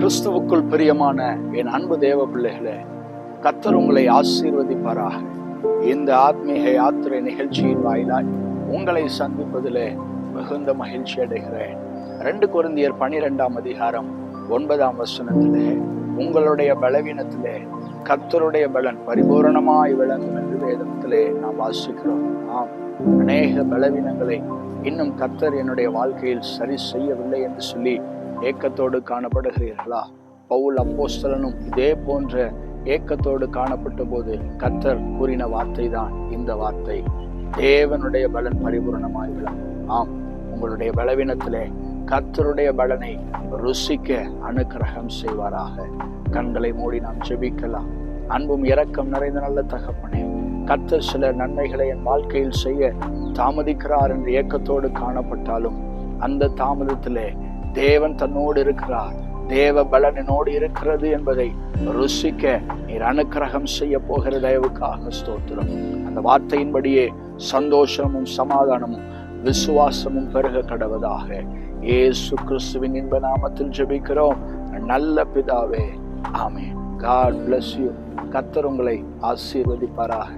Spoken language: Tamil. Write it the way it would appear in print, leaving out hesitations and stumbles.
கிறிஸ்துவுக்குள் பிரியமான என் அன்பு தேவ பிள்ளைகளே, கர்த்தர் உங்களை ஆசீர்வதிப்பாராக. இந்த ஆத்மீக யாத்திரை நிகழ்ச்சியின் வாயிலாய் உங்களை சந்திப்பதிலே மிகுந்த மகிழ்ச்சி அடைகிறேன். 2 கொரிந்தியர் 12 உங்களுடைய பலவீனத்திலே கர்த்தருடைய பலன் பரிபூரணமாய் விளங்கும் என்று வேதத்திலே நாம் வாசிக்கிறோம். ஆம், அநேக பலவீனங்களை இன்னும் கர்த்தர் என்னுடைய வாழ்க்கையில் சரி செய்யவில்லை என்று சொல்லி ஏக்கத்தோடு காணப்படுகிறீர்களா? பவுல் அப்போஸ்தலனும் இதே போன்ற ஏக்கத்தோடு காணப்பட்ட போது கர்த்தர் கூறின வார்த்தை தான் இந்த வார்த்தை: தேவனுடைய பலன் பரிபூரணமாய் விளங்கும். ஆம், உங்களுடைய பலவீனத்திலே கர்த்தருடைய பலனை ருசிக்க அனுக்கிரகம் செய்வாராக. கண்களை மூடி நாம் ஜெபிக்கலாம். அன்பும் இரக்கம் நிறைந்த நல்ல தகப்பனே, கர்த்தர் சில நன்மைகளை என் வாழ்க்கையில் செய்ய தாமதிக்கிறார் என்று ஏக்கத்தோடு காணப்பட்டாலும் அந்த தாமதத்திலே தேவன் தன்னோடு இருக்கிறார், தேவ பலனோடு இருக்கிறது என்பதை ருசிக்க நீர் அனுக்கிரகம் செய்ய போகிற தயவுக்காக ஸ்தோத்திரம். அந்த வார்த்தையின்படியே சந்தோஷமும் சமாதானமும் விசுவாசமும் பெருக கடவதாக. இயேசு கிறிஸ்துவின் இன்ப நாமத்தில் ஜெபிக்கிறோம் நல்ல பிதாவே, ஆமென். God bless you. கர்த்தர் உங்களை ஆசீர்வதிப்பாராக.